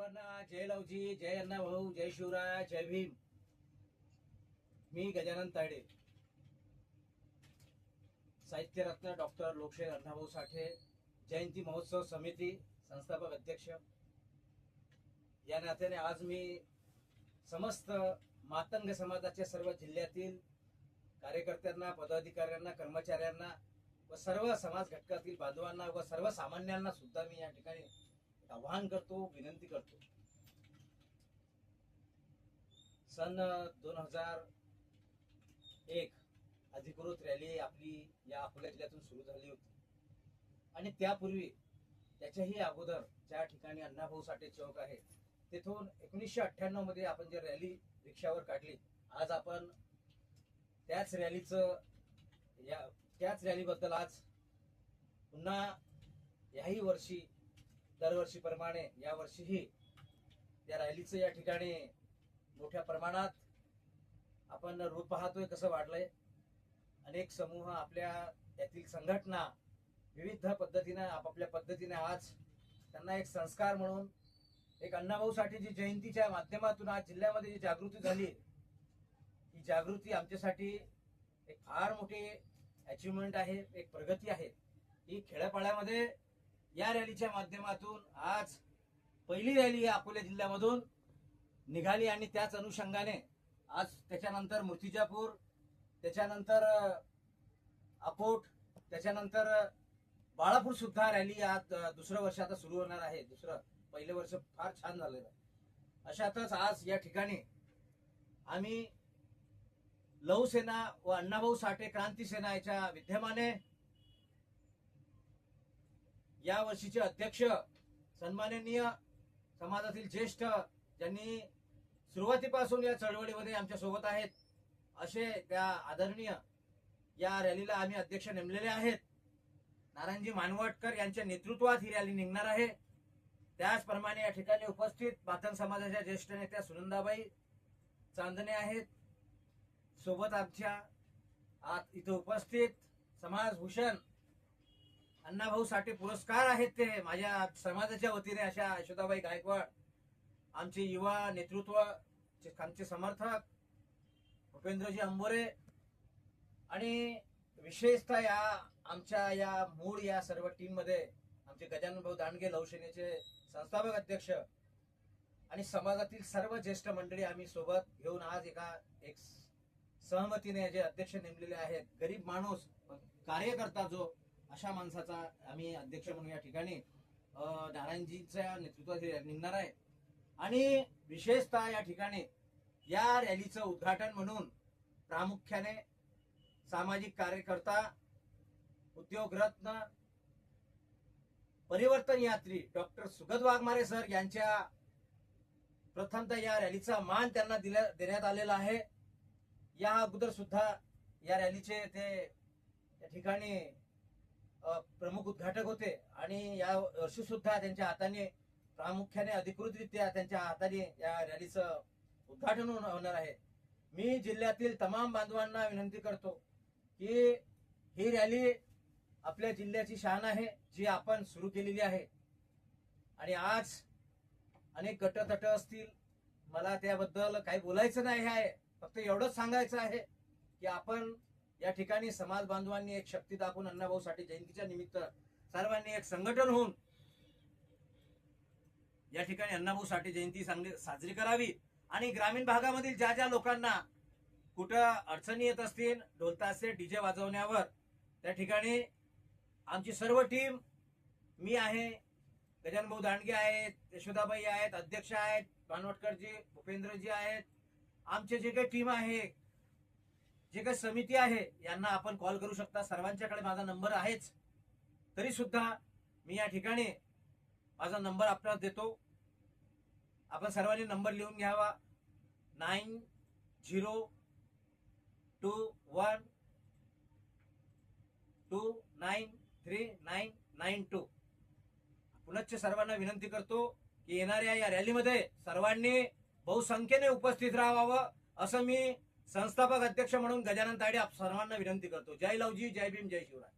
सर्वांना जय लवजी, जय अण्णाभाऊ, जय शिवराय, जय भीम. मी गजानन तायडे, साहित्यरत्न डॉक्टर लोकशाहीर अण्णाभाऊ साठे जयंती महोत्सव समिती संस्थापक अध्यक्ष या नात्याने आज मी समस्त मातंग समाजाच्या सर्व जिल्ह्यातील कार्यकर्त्यांना, पदाधिकाऱ्यांना, कर्मचाऱ्यांना व सर्व समाज घटकातील बांधवांना व सर्व सामान्यांना सुद्धा मी या ठिकाणी आवाहन करतो, विनंती करतो. सन 2001 अधिकृत रॅली आपली या अकोला जिल्ह्यातून सुरू झाली होती आणि त्यापूर्वी त्याच्याही अगोदर ज्या ठिकाणी अण्णाभाऊ साठे चौक आहे तेथून 1998 मध्ये आपण जे रॅली रिक्षावर काढली, आज आपण त्याच रॅलीबद्दल आज पुन्हा याही वर्षी दरवर्षीप्रमाणे या वर्षीही या रॅलीचं या ठिकाणी मोठ्या प्रमाणात आपण रूप पाहतोय कसं वाढलंय. अनेक समूह आपल्या यातील संघटना विविध पद्धतीने आपापल्या पद्धतीने आज त्यांना एक संस्कार म्हणून एक अण्णाभाऊ साठेची जयंतीच्या माध्यमातून आज जिल्ह्यामध्ये जी जागृती झाली, ही जागृती आमच्यासाठी एक फार मोठी अचिव्हमेंट आहे, एक प्रगती आहे. ही खेड्यापाड्यामध्ये या रॅलीच्या माध्यमातून आज पहिली रॅली अकोला जिल्ह्यामधून निघाली आणि त्याच अनुषंगाने आज त्याच्यानंतर मूर्तिजापूर, त्याच्यानंतर अकोट, त्याच्यानंतर बाळापूर सुद्धा रॅली आज दुसरं वर्ष आता सुरू होणार आहे. पहिलं वर्ष फार छान झालेलं आहे. अशातच आज या ठिकाणी आम्ही लवसेना व अण्णाभाऊ साठे क्रांती सेना याच्या विद्यमाने या वर्षीचे अध्यक्ष सन्माननीय समाजातील ज्येष्ठ ज्यांनी सुरुवातीपासून या चळवळीमध्ये आमच्या सोबत आहेत असे त्या आदरणीय या रॅलीला आम्ही अध्यक्ष नेमलेले आहेत. नारायणजी मानवटकर यांच्या नेतृत्वात ही रॅली निघणार आहे. त्याचप्रमाणे या ठिकाणी उपस्थित मातंग समाजाच्या ज्येष्ठ नेत्या सुनंदाबाई चांदणे आहेत. सोबत आमच्या इथे उपस्थित समाजभूषण अण्णाभाऊ साठे पुरस्कार आहेत ते माझ्या समाजाच्या वतीने अशा यशोदाबाई गायकवाड, आमचे युवा नेतृत्व, आमचे समर्थक भूपेंद्रजी अंबोरे आणि विशेषतः या आमच्या या मूळ या सर्व टीम मध्ये आमचे गजानन भाऊ दांडगे लवसेनेचे संस्थापक अध्यक्ष आणि समाजातील सर्व ज्येष्ठ मंडळी आम्ही सोबत घेऊन आज एक सहमतीने जे अध्यक्ष नेमलेले आहेत. गरीब माणूस कार्यकर्ता जो अशा माणसाचा आम्ही अध्यक्ष म्हणून या ठिकाणी नारायणजींच्या नेतृत्वात निघणार आहे. आणि विशेषतः या ठिकाणी या रॅलीचं उद्घाटन म्हणून प्रामुख्याने सामाजिक कार्यकर्ता, उद्योगरत्न, परिवर्तन यात्री डॉक्टर सुगत वाघमारे सर यांच्या प्रथमतः या रॅलीचा मान त्यांना देण्यात आलेला आहे. या अगोदर सुद्धा या रॅलीचे ते या ठिकाणी प्रमुख उद्घाटक होते आणि या वर्षी सुद्धा त्यांच्या हाताने प्रामुख्याने अधिकृतरित्या त्यांच्या हाताने या रॅलीचं उद्घाटन होणार आहे. मी जिल्ह्यातील तमाम बांधवांना विनंती करतो की ही रॅली आपल्या जिल्ह्याची शान आहे जी आपण सुरू केलेली आहे. आणि आज अनेक गटतट असतील, मला त्याबद्दल काही बोलायचं नाही आहे, फक्त एवढंच सांगायचं आहे की आपण या ठिकाणी समाज बांधवांनी एक शक्ती दाखवून अण्णाभाऊ साठे जयंतीच्या निमित्त सर्वांनी एक संघटन होऊन या ठिकाणी अण्णाभाऊ साठे जयंती साजरी करावी. आणि ग्रामीण भागामधील ज्या ज्या लोकांना कुठं अडचणी येत असतील ढोलताशे डीजे वाजवण्यावर, त्या ठिकाणी आमची सर्व टीम, मी आहे, गजानन भाऊ दांडगे आहेत, यशोदाबाई आहेत, अध्यक्ष आहेत, मानवटकरजी, भूपेंद्रजी आहेत, आमचे जे काही टीम आहे, जे काही समिती आहे, यांना आपण कॉल करू शकता. सर्वांच्याकडे माझा नंबर आहेच, तरी सुद्धा मी या ठिकाणी माझा नंबर आपल्याला देतो. आपण सर्वांनी नंबर लिहून घ्यावा. 9021293992. पुनश्च सर्वांना विनंती करतो की येणाऱ्या या रॅलीमध्ये सर्वांनी बहुसंख्येने उपस्थित राहावं असं मी संस्थापक अध्यक्ष म्हणून गजानन तायडे सर्वांना विनंती करतो. जय लवजी, जय भीम, जय शिवराय.